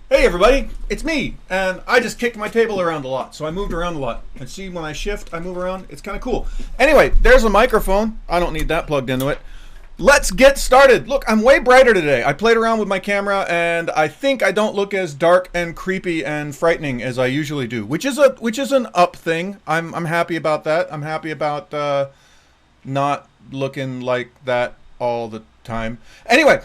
Hey everybody, it's me, and I just kicked my table around a lot, so I moved around a lot. And see, when I shift, I move around. It's kind of cool. Anyway, there's a microphone. I don't need that plugged into it. Let's get started. Look, I'm way brighter today. I played around with my camera, and I think I don't look as dark and creepy and frightening as I usually do, which is an up thing. I'm happy about that. I'm happy about not looking like that all the time. Anyway,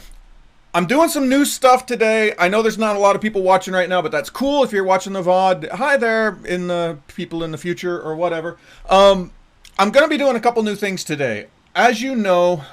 I'm doing some new stuff today. I know there's not a lot of people watching right now, but that's cool if you're watching the VOD. Hi there, in the people in the future or whatever. I'm going to be doing a couple new things today. As you know,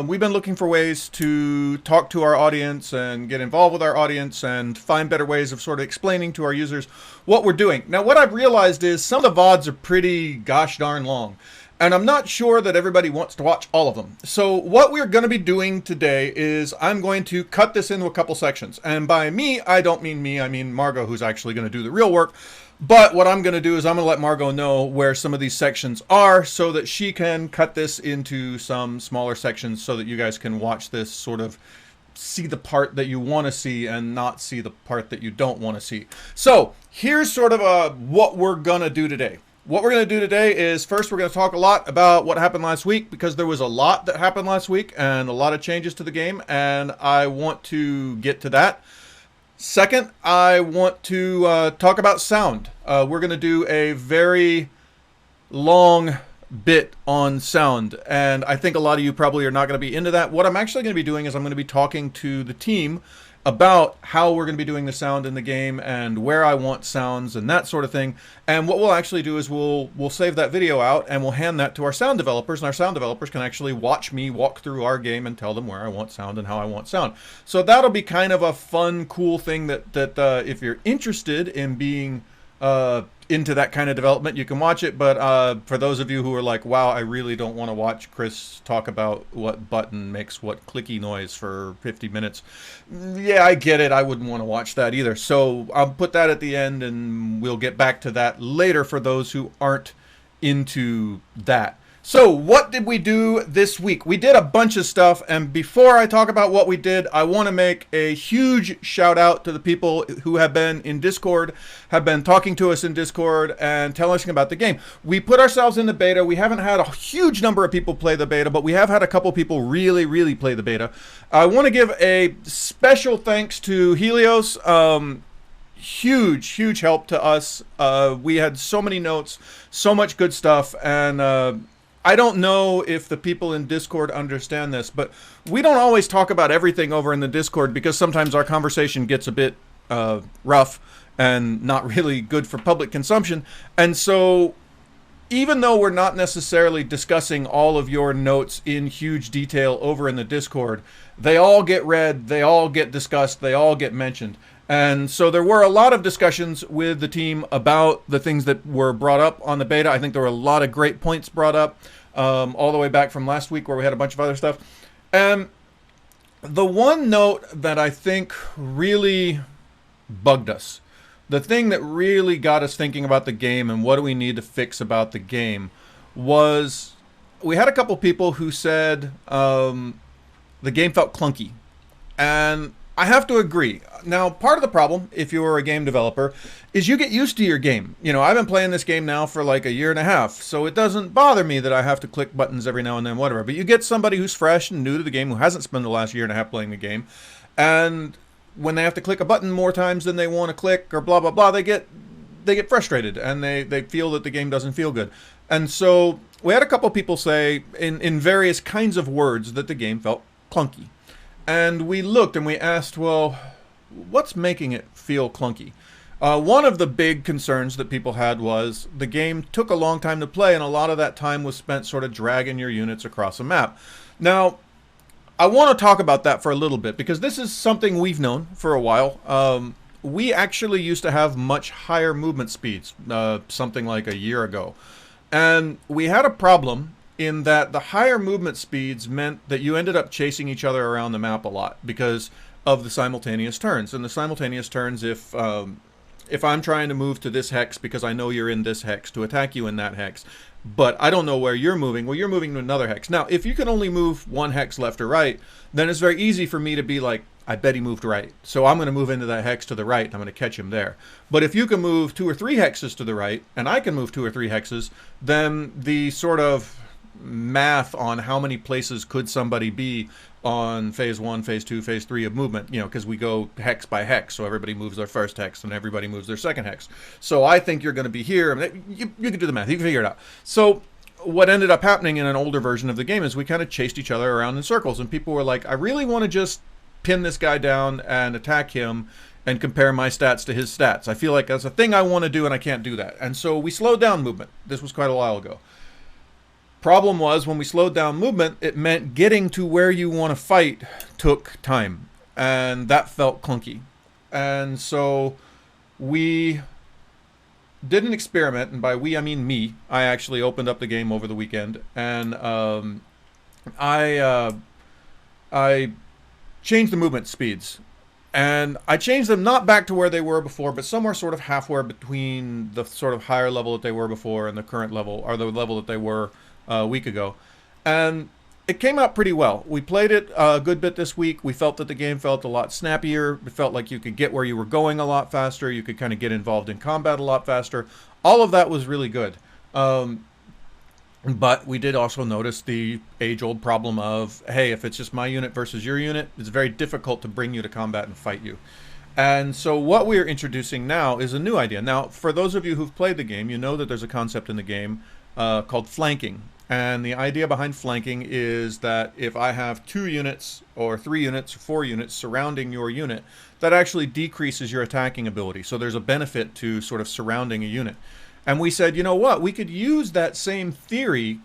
we've been looking for ways to talk to our audience and get involved with our audience and find better ways of sort of explaining to our users what we're doing. Now, what I've realized is some of the VODs are pretty gosh darn long. And I'm not sure that everybody wants to watch all of them. So what we're going to be doing today is I'm going to cut this into a couple sections. And by me, I don't mean me. I mean Margot, who's actually going to do the real work. But what I'm going to do is I'm going to let Margot know where some of these sections are so that she can cut this into some smaller sections so that you guys can watch this sort of see the part that you want to see and not see the part that you don't want to see. So here's sort of what we're going to do today. What we're going to do today is first we're going to talk a lot about what happened last week because there was a lot that happened last week and a lot of changes to the game, and I want to get to that. Second, I want to talk about sound. We're going to do a very long bit on sound, and I think a lot of you probably are not going to be into that. What I'm actually going to be doing is I'm going to be talking to the team about how we're going to be doing the sound in the game and where I want sounds and that sort of thing. And what we'll actually do is we'll save that video out and we'll hand that to our sound developers, and our sound developers can actually watch me walk through our game and tell them where I want sound and how I want sound. So that'll be kind of a fun, cool thing that if you're interested in being into that kind of development, you can watch it. But for those of you who are like, wow, I really don't want to watch Chris talk about what button makes what clicky noise for 50 minutes. Yeah, I get it. I wouldn't want to watch that either. So I'll put that at the end and we'll get back to that later for those who aren't into that. So what did we do this week? We did a bunch of stuff, and before I talk about what we did, I want to make a huge shout out to the people who have been in Discord, have been talking to us in Discord and telling us about the game. We put ourselves in the beta. We haven't had a huge number of people play the beta, but we have had a couple people really play the beta. I want to give a special thanks to Helios. Huge help to us. We had so many notes, so much good stuff, and I don't know if the people in Discord understand this, but we don't always talk about everything over in the Discord because sometimes our conversation gets a bit rough and not really good for public consumption. And so even though we're not necessarily discussing all of your notes in huge detail over in the Discord, they all get read, they all get discussed, they all get mentioned. And so there were a lot of discussions with the team about the things that were brought up on the beta. I think there were a lot of great points brought up all the way back from last week where we had a bunch of other stuff. And the one note that I think really bugged us, the thing that really got us thinking about the game and what do we need to fix about the game, was we had a couple people who said the game felt clunky. And I have to agree. Now, part of the problem, if you're a game developer, is you get used to your game. You know, I've been playing this game now for like a year and a half, so it doesn't bother me that I have to click buttons every now and then, whatever. But you get somebody who's fresh and new to the game, who hasn't spent the last year and a half playing the game, and when they have to click a button more times than they want to click or blah, blah, blah, they get frustrated, and they feel that the game doesn't feel good. And so we had a couple people say, in various kinds of words, that the game felt clunky. And we looked and we asked, well, what's making it feel clunky? One of the big concerns that people had was the game took a long time to play, and a lot of that time was spent sort of dragging your units across a map. Now, I want to talk about that for a little bit because this is something we've known for a while. We actually used to have much higher movement speeds, something like a year ago. And we had a problem in that the higher movement speeds meant that you ended up chasing each other around the map a lot because of the simultaneous turns. And the simultaneous turns, if I'm trying to move to this hex because I know you're in this hex to attack you in that hex, but I don't know where you're moving. Well, you're moving to another hex. Now, if you can only move one hex left or right, then it's very easy for me to be like, I bet he moved right. So I'm going to move into that hex to the right, and I'm going to catch him there. But if you can move 2 or 3 hexes to the right, and I can move 2 or 3 hexes, then the sort of math on how many places could somebody be on phase 1, phase 2, phase 3 of movement, you know, because we go hex by hex, so everybody moves their first hex and everybody moves their second hex. So I think you're going to be here. I mean, you can do the math, you can figure it out. So what ended up happening in an older version of the game is we kind of chased each other around in circles, and people were like, I really want to just pin this guy down and attack him and compare my stats to his stats. I feel like that's a thing I want to do, and I can't do that. And so we slowed down movement. This was quite a while ago. Problem was, when we slowed down movement, it meant getting to where you want to fight took time, and that felt clunky. And so we did an experiment, and by we I mean me. I actually opened up the game over the weekend, and I changed the movement speeds. And I changed them not back to where they were before, but somewhere sort of halfway between the sort of higher level that they were before and the current level, or the level that they were a week ago. And it came out pretty well. We played it a good bit this week. We felt that the game felt a lot snappier. It felt like you could get where you were going a lot faster. You could kind of get involved in combat a lot faster. All of that was really good. But we did also notice the age-old problem of, hey, if it's just my unit versus your unit, it's very difficult to bring you to combat and fight you. And so what we're introducing now is a new idea. Now, for those of you who've played the game, you know that there's a concept in the game called flanking. And the idea behind flanking is that if I have 2 units or 3 units or 4 units surrounding your unit, that actually decreases your attacking ability. So there's a benefit to sort of surrounding a unit. And we said, you know what, we could use that same theory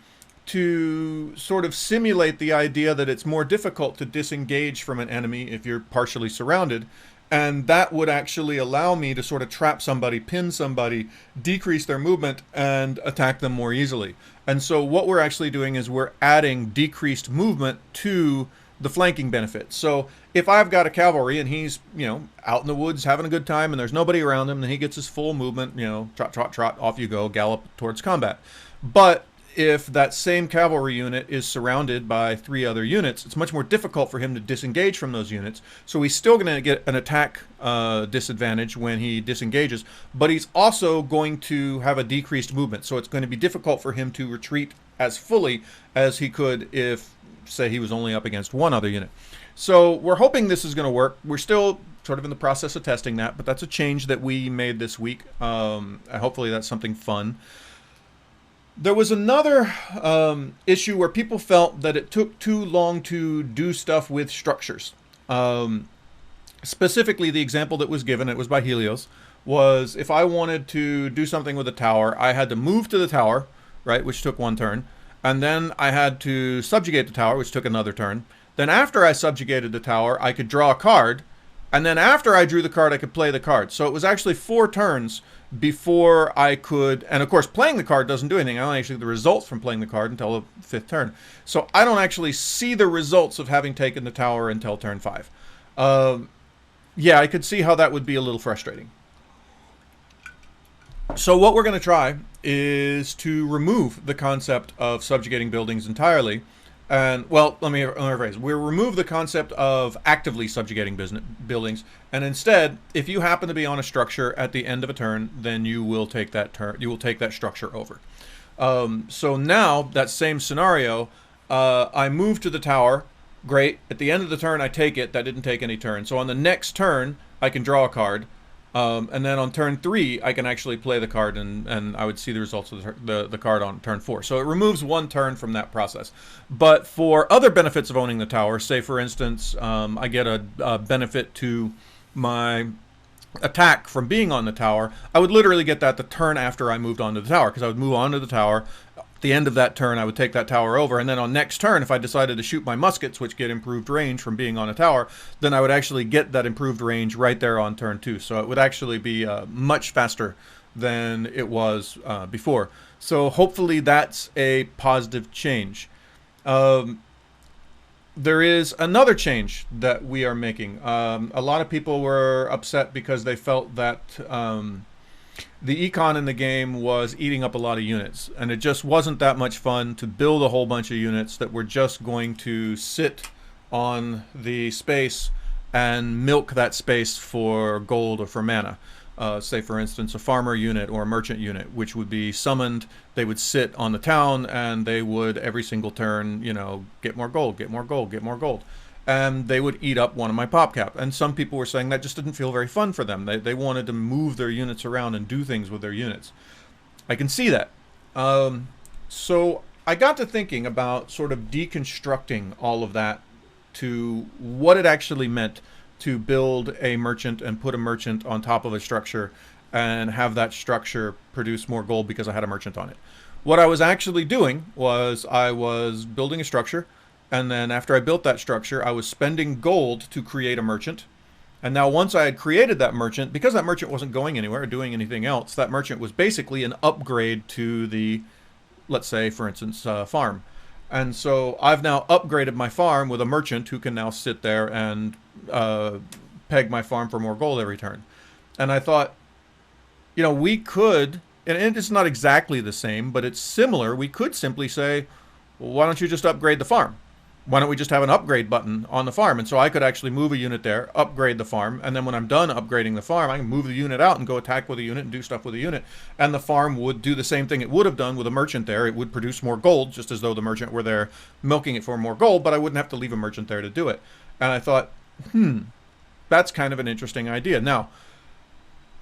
to sort of simulate the idea that it's more difficult to disengage from an enemy if you're partially surrounded. And that would actually allow me to sort of trap somebody, pin somebody, decrease their movement, and attack them more easily. And so what we're actually doing is we're adding decreased movement to the flanking benefit. So if I've got a cavalry and he's, you know, out in the woods having a good time and there's nobody around him, then he gets his full movement, you know, trot, trot, trot, off you go, gallop towards combat. But if that same cavalry unit is surrounded by 3 other units, it's much more difficult for him to disengage from those units. So he's still going to get an attack disadvantage when he disengages, but he's also going to have a decreased movement. So it's going to be difficult for him to retreat as fully as he could if, say, he was only up against 1 other unit. So we're hoping this is going to work. We're still sort of in the process of testing that, but that's a change that we made this week. Hopefully that's something fun. There was another issue where people felt that it took too long to do stuff with structures. Specifically, the example that was given, it was by Helios, was if I wanted to do something with a tower, I had to move to the tower, right, which took 1 turn, and then I had to subjugate the tower, which took another turn. Then after I subjugated the tower, I could draw a card, and then after I drew the card, I could play the card. So it was actually 4 turns before I could, and of course playing the card doesn't do anything. I don't actually get the results from playing the card until the 5th turn. So I don't actually see the results of having taken the tower until turn 5. Yeah, I could see how that would be a little frustrating. So what we're going to try is to remove the concept of subjugating buildings entirely. And, well, let me rephrase. We'll remove the concept of actively subjugating buildings, and instead, if you happen to be on a structure at the end of a turn, then you will take that turn. You will take that structure over. So now that same scenario, I move to the tower. Great. At the end of the turn, I take it. That didn't take any turn. So on the next turn, I can draw a card. And then on turn 3, I can actually play the card, and I would see the results of the card on turn 4. So it removes 1 turn from that process. But for other benefits of owning the tower, say for instance, I get a benefit to my attack from being on the tower, I would literally get that the turn after I moved onto the tower, because I would move onto the tower. At the end of that turn, I would take that tower over, and then on next turn, if I decided to shoot my muskets, which get improved range from being on a tower, then I would actually get that improved range right there on turn 2. So it would actually be much faster than it was before. So hopefully that's a positive change. There is another change that we are making. A lot of people were upset because they felt that the econ in the game was eating up a lot of units, and it just wasn't that much fun to build a whole bunch of units that were just going to sit on the space and milk that space for gold or for mana. Say, for instance, a farmer unit or a merchant unit, which would be summoned. They would sit on the town, and they would, every single turn, you know, get more gold, get more gold, get more gold. And they would eat up one of my pop cap. And some people were saying that just didn't feel very fun for them. They wanted to move their units around and do things with their units. I can see that. So I got to thinking about sort of deconstructing all of that to what it actually meant to build a merchant and put a merchant on top of a structure and have that structure produce more gold because I had a merchant on it. What I was actually doing was I was building a structure, and then after I built that structure, I was spending gold to create a merchant. And now once I had created that merchant, because that merchant wasn't going anywhere or doing anything else, that merchant was basically an upgrade to the, let's say, for instance, farm. And so I've now upgraded my farm with a merchant who can now sit there and peg my farm for more gold every turn. And I thought, you know, we could, and it's not exactly the same, but it's similar. We could simply say, well, why don't you just upgrade the farm? Why don't we just have an upgrade button on the farm? And so I could actually move a unit there, upgrade the farm, and then when I'm done upgrading the farm, I can move the unit out and go attack with a unit and do stuff with a unit. And the farm would do the same thing it would have done with a merchant there. It would produce more gold, just as though the merchant were there milking it for more gold, but I wouldn't have to leave a merchant there to do it. And I thought, that's kind of an interesting idea. Now,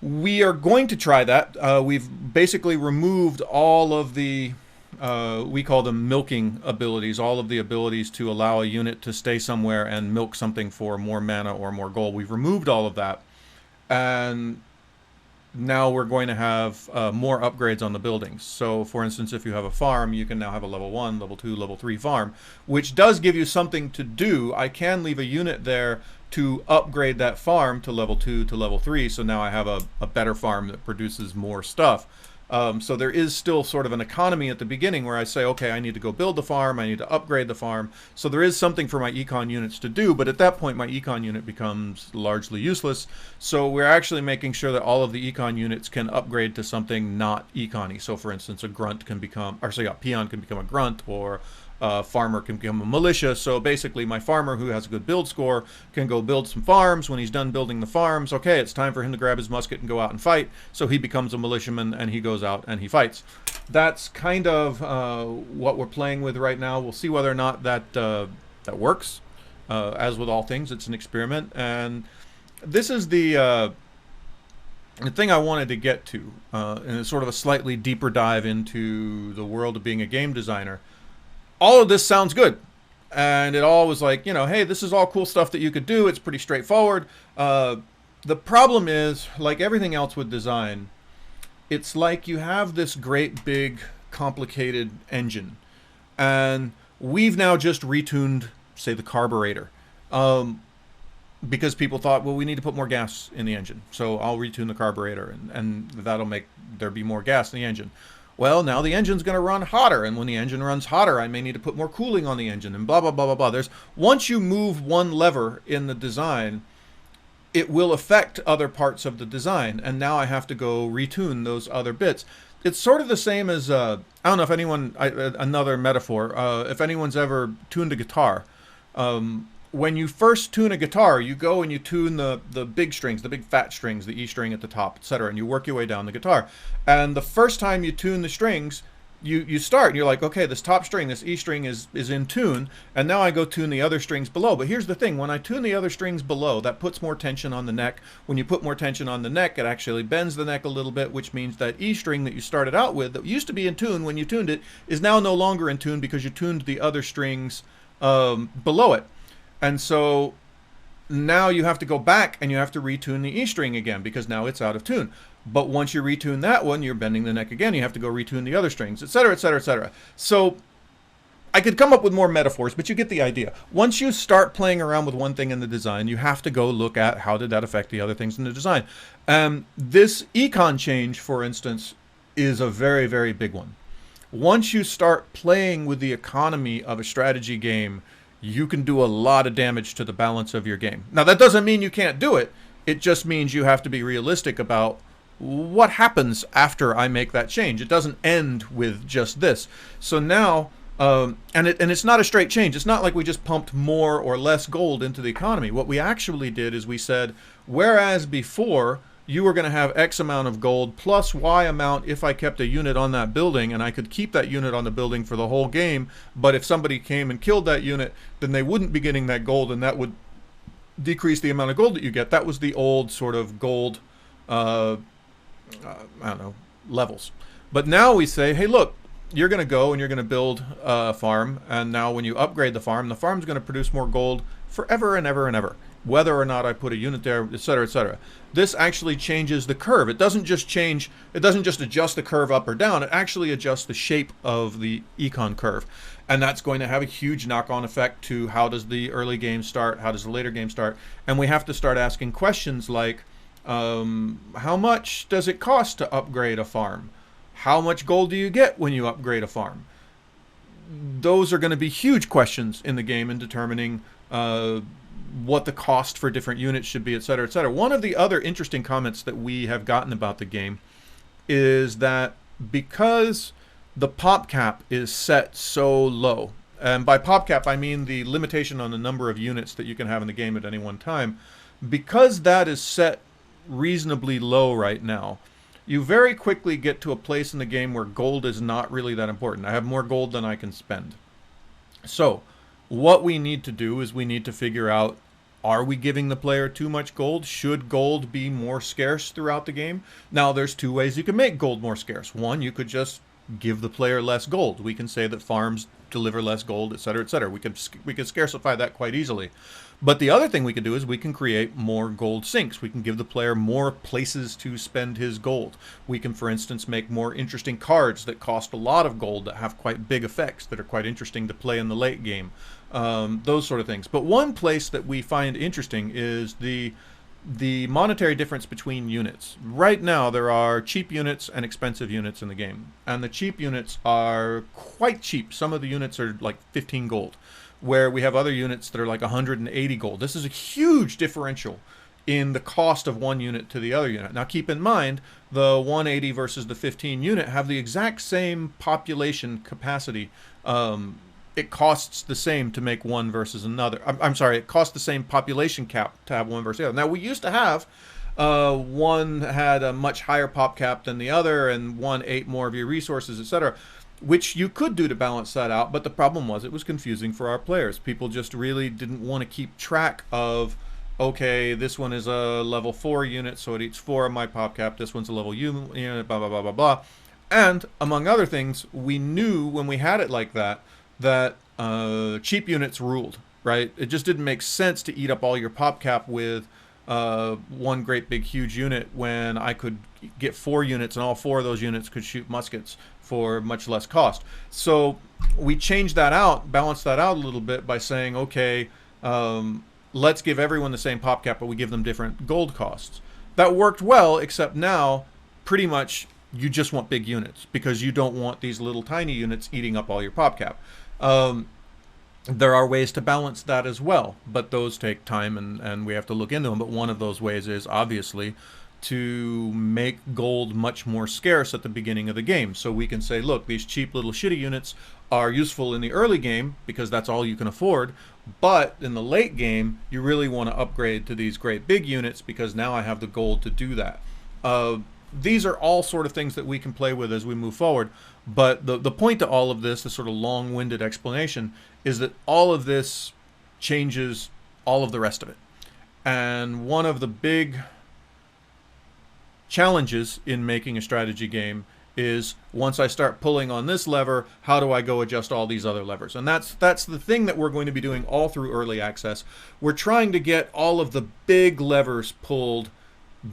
we are going to try that. We've basically removed all of the we call them milking abilities, all of the abilities to allow a unit to stay somewhere and milk something for more mana or more gold. We've removed all of that, and now we're going to have more upgrades on the buildings. So, for instance, if you have a farm, you can now have a level 1, level 2, level 3 farm, which does give you something to do. I can leave a unit there to upgrade that farm to level 2 to level 3, so now I have a better farm that produces more stuff. So there is still sort of an economy at the beginning where I say, okay, I need to go build the farm, I need to upgrade the farm. So there is something for my econ units to do, but at that point my econ unit becomes largely useless. So we're actually making sure that all of the econ units can upgrade to something not econ-y. So for instance, a grunt can become, or sorry, a peon can become a grunt, or farmer can become a militia. So basically my farmer who has a good build score can go build some farms. When he's done building the farms, okay, it's time for him to grab his musket and go out and fight. So he becomes a militiaman and he goes out and he fights. That's kind of what we're playing with right now. We'll see whether or not that that works. As with all things, it's an experiment, and this is the thing I wanted to get to, and it's sort of a slightly deeper dive into the world of being a game designer. All of this sounds good, and it all was like, you know, hey, this is all cool stuff that you could do. It's pretty straightforward. The problem is, like everything else with design, it's like you have this great big complicated engine, and we've now just retuned, say, the carburetor, because people thought, well, we need to put more gas in the engine, so I'll retune the carburetor, and that'll make there be more gas in the engine. Well, now the engine's going to run hotter, and when the engine runs hotter, I may need to put more cooling on the engine, and blah, blah, blah, blah, blah. Once you move one lever in the design, it will affect other parts of the design, and now I have to go retune those other bits. It's sort of the same as, I don't know if anyone, another metaphor, if anyone's ever tuned a guitar. When you first tune a guitar, you go and you tune the big strings, the big fat strings, the E string at the top, etc., and you work your way down the guitar. And the first time you tune the strings, you start and you're like, okay, this top string, this E string is in tune, and now I go tune the other strings below. But here's the thing, when I tune the other strings below, that puts more tension on the neck. When you put more tension on the neck, it actually bends the neck a little bit, which means that E string that you started out with, that used to be in tune when you tuned it, is now no longer in tune because you tuned the other strings below it. And so now you have to go back and you have to retune the E string again because now it's out of tune. But once you retune that one, you're bending the neck again. You have to go retune the other strings, etc., etc., etc. So I could come up with more metaphors, but you get the idea. Once you start playing around with one thing in the design, you have to go look at how did that affect the other things in the design. This econ change, for instance, is a very, very big one. Once you start playing with the economy of a strategy game, you can do a lot of damage to the balance of your game. Now, that doesn't mean you can't do it. It just means you have to be realistic about what happens after I make that change? It doesn't end with just this. So now, and it's not a straight change. It's not like we just pumped more or less gold into the economy. What we actually did is we said, whereas before you were going to have X amount of gold plus Y amount if I kept a unit on that building, and I could keep that unit on the building for the whole game, but if somebody came and killed that unit, then they wouldn't be getting that gold, and that would decrease the amount of gold that you get. That was the old sort of gold, I don't know, levels. But now we say, hey, look, you're going to go and you're going to build a farm, and now when you upgrade the farm's going to produce more gold forever and ever and ever, whether or not I put a unit there, etc., etc. This actually changes the curve. It doesn't just adjust the curve up or down. It actually adjusts the shape of the econ curve. And that's going to have a huge knock-on effect to how does the early game start, how does the later game start. And we have to start asking questions like, how much does it cost to upgrade a farm? How much gold do you get when you upgrade a farm? Those are going to be huge questions in the game in determining what the cost for different units should be, etc., etc. One of the other interesting comments that we have gotten about the game is that because the pop cap is set so low, and by pop cap I mean the limitation on the number of units that you can have in the game at any one time, because that is set reasonably low right now, you very quickly get to a place in the game where gold is not really that important. I have more gold than I can spend. So what we need to do is we need to figure out, are we giving the player too much gold? Should gold be more scarce throughout the game? Now, there's two ways you can make gold more scarce. One, you could just give the player less gold. We can say that farms deliver less gold, etc., etc. We could scarcify that quite easily. But the other thing we can do is we can create more gold sinks. We can give the player more places to spend his gold. We can, for instance, make more interesting cards that cost a lot of gold that have quite big effects that are quite interesting to play in the late game. Those sort of things. But one place that we find interesting is the monetary difference between units. Right now there are cheap units and expensive units in the game. And the cheap units are quite cheap. Some of the units are like 15 gold. Where we have other units that are like 180 gold. This is a huge differential in the cost of one unit to the other unit. Now keep in mind, the 180 versus the 15 unit have the exact same population capacity. It costs the same to make one versus another. I'm sorry, it costs the same population cap to have one versus the other. Now we used to have one had a much higher pop cap than the other, and one ate more of your resources, etc., which you could do to balance that out, but the problem was it was confusing for our players. People just really didn't want to keep track of, okay, this one is a level 4 unit, so it eats 4 of my pop cap, this one's a level unit, blah, blah, blah, blah, blah. And, among other things, we knew when we had it like that, that cheap units ruled, right? It just didn't make sense to eat up all your pop cap with one great big huge unit when I could get 4 units and all 4 of those units could shoot muskets for much less cost. So we changed that out, balanced that out a little bit by saying, okay, let's give everyone the same pop cap, but we give them different gold costs. That worked well, except now pretty much you just want big units because you don't want these little tiny units eating up all your pop cap. There are ways to balance that as well, but those take time and we have to look into them. But one of those ways is obviously to make gold much more scarce at the beginning of the game. So we can say, look, these cheap little shitty units are useful in the early game because that's all you can afford. But in the late game, you really want to upgrade to these great big units because now I have the gold to do that. These are all sort of things that we can play with as we move forward. But the point to all of this, the sort of long-winded explanation, is that all of this changes all of the rest of it. And one of the big challenges in making a strategy game is once I start pulling on this lever, how do I go adjust all these other levers? And that's the thing that we're going to be doing all through early access. We're trying to get all of the big levers pulled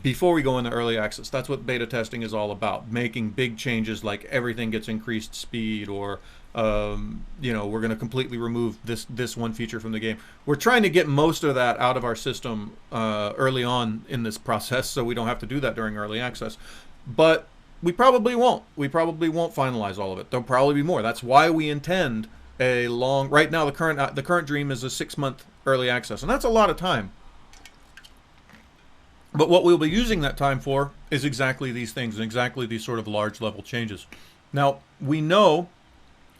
before we go into early access. That's what beta testing is all about, making big changes like everything gets increased speed, or you know, we're going to completely remove this one feature from the game. We're trying to get most of that out of our system early on in this process, so we don't have to do that during early access. But we probably won't. We probably won't finalize all of it. There'll probably be more. That's why we intend a long. Right now, the current dream is a 6-month early access, and that's a lot of time. But what we'll be using that time for is exactly these things and exactly these sort of large level changes. Now, we know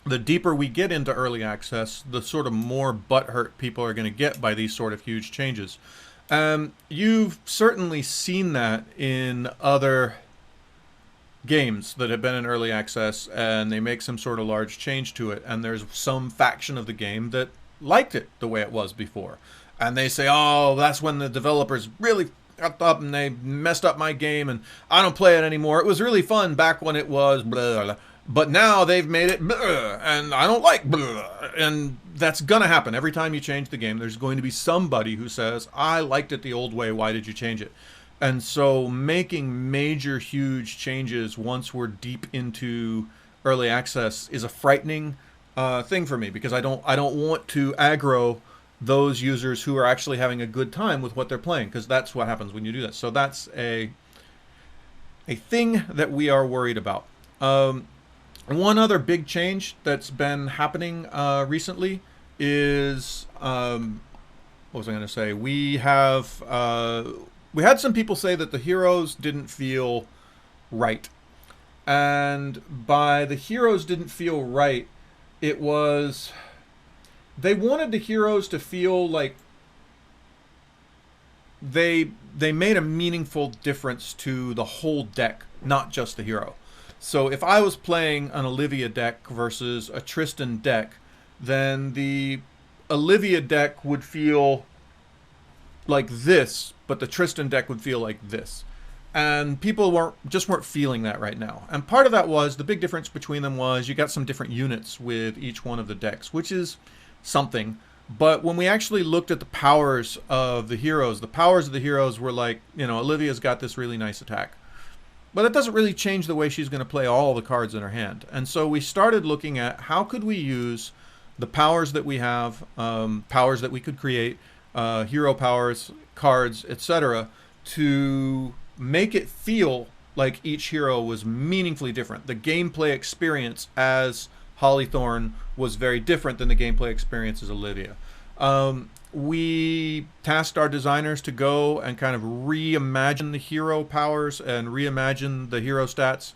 the deeper we get into early access, the sort of more butthurt people are going to get by these sort of huge changes. You've certainly seen that in other games that have been in early access and they make some sort of large change to it, and there's some faction of the game that liked it the way it was before. And they say, oh, that's when the developers really fucked up and they messed up my game and I don't play it anymore. It was really fun back when it was blah, blah, blah. But now they've made it blah, and I don't like blah. And that's going to happen. Every time you change the game, there's going to be somebody who says, I liked it the old way, why did you change it? And so making major, huge changes once we're deep into early access is a frightening thing for me, because I don't want to aggro those users who are actually having a good time with what they're playing, because that's what happens when you do that. So that's a thing that we are worried about. One other big change that's been happening recently is what was I going to say? We had some people say that the heroes didn't feel right, and by the heroes didn't feel right, it was they wanted the heroes to feel like they made a meaningful difference to the whole deck, not just the hero. So if I was playing an Olivia deck versus a Tristan deck, then the Olivia deck would feel like this, but the Tristan deck would feel like this. And people weren't feeling that right now. And part of that was, the big difference between them was you got some different units with each one of the decks, which is something. But when we actually looked at the powers of the heroes were like, Olivia's got this really nice attack. But it doesn't really change the way she's going to play all the cards in her hand. And so we started looking at how could we use the powers that we have, powers that we could create, hero powers, cards, etc., to make it feel like each hero was meaningfully different. The gameplay experience as Hollythorn was very different than the gameplay experience as Olivia. We tasked our designers to go and kind of reimagine the hero powers and reimagine the hero stats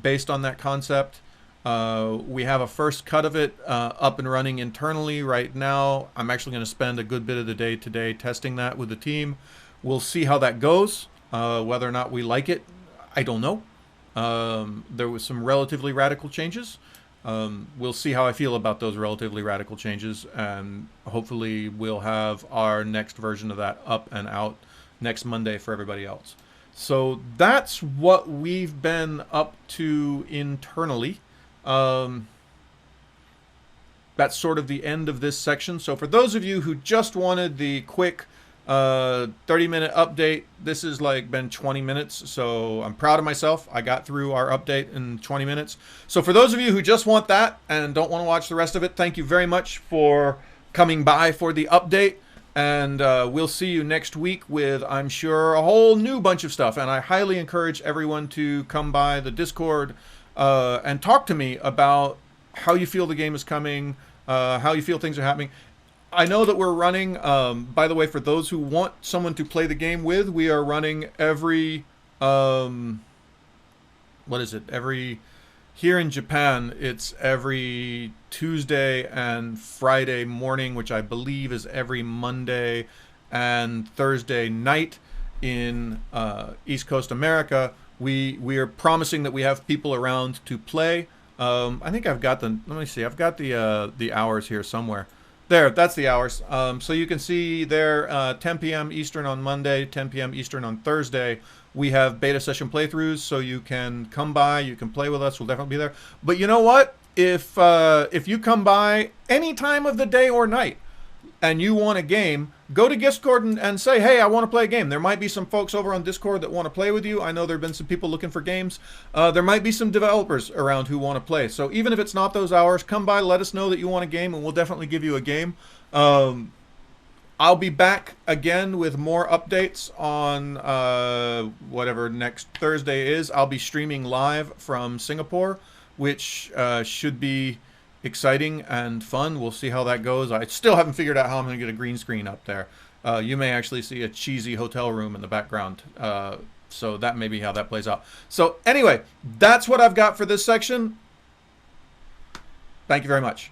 based on that concept. We have a first cut of it up and running internally right now. I'm actually going to spend a good bit of the day today testing that with the team. We'll see how that goes. Whether or not we like it, I don't know. There was some relatively radical changes. We'll see how I feel about those relatively radical changes, and hopefully we'll have our next version of that up and out next Monday for everybody else. So that's what we've been up to internally. That's sort of the end of this section. So for those of you who just wanted the quick 30-minute update, this has been 20 minutes, so I'm proud of myself. I got through our update in 20 minutes. So for those of you who just want that and don't want to watch the rest of it, thank you very much for coming by for the update, and we'll see you next week with, I'm sure, a whole new bunch of stuff. And I highly encourage everyone to come by the Discord and talk to me about how you feel the game is coming, how you feel things are happening. I know that we're running, by the way, for those who want someone to play the game with, we are running every, here in Japan, it's every Tuesday and Friday morning, which I believe is every Monday and Thursday night in East Coast America. We are promising that we have people around to play. I think I've got let me see, I've got the hours here somewhere. There, that's the hours. So you can see there, 10 p.m. Eastern on Monday, 10 p.m. Eastern on Thursday. We have beta session playthroughs, so you can come by, you can play with us. We'll definitely be there. But you know what? If you come by any time of the day or night and you want a game, go to Discord and say, hey, I want to play a game. There might be some folks over on Discord that want to play with you. I know there have been some people looking for games. There might be some developers around who want to play. So even if it's not those hours, come by, let us know that you want a game, and we'll definitely give you a game. I'll be back again with more updates on whatever next Thursday is. I'll be streaming live from Singapore, which should be exciting and fun. We'll see how that goes. I still haven't figured out how I'm going to get a green screen up there. You may actually see a cheesy hotel room in the background. So that may be how that plays out. So anyway, that's what I've got for this section. Thank you very much.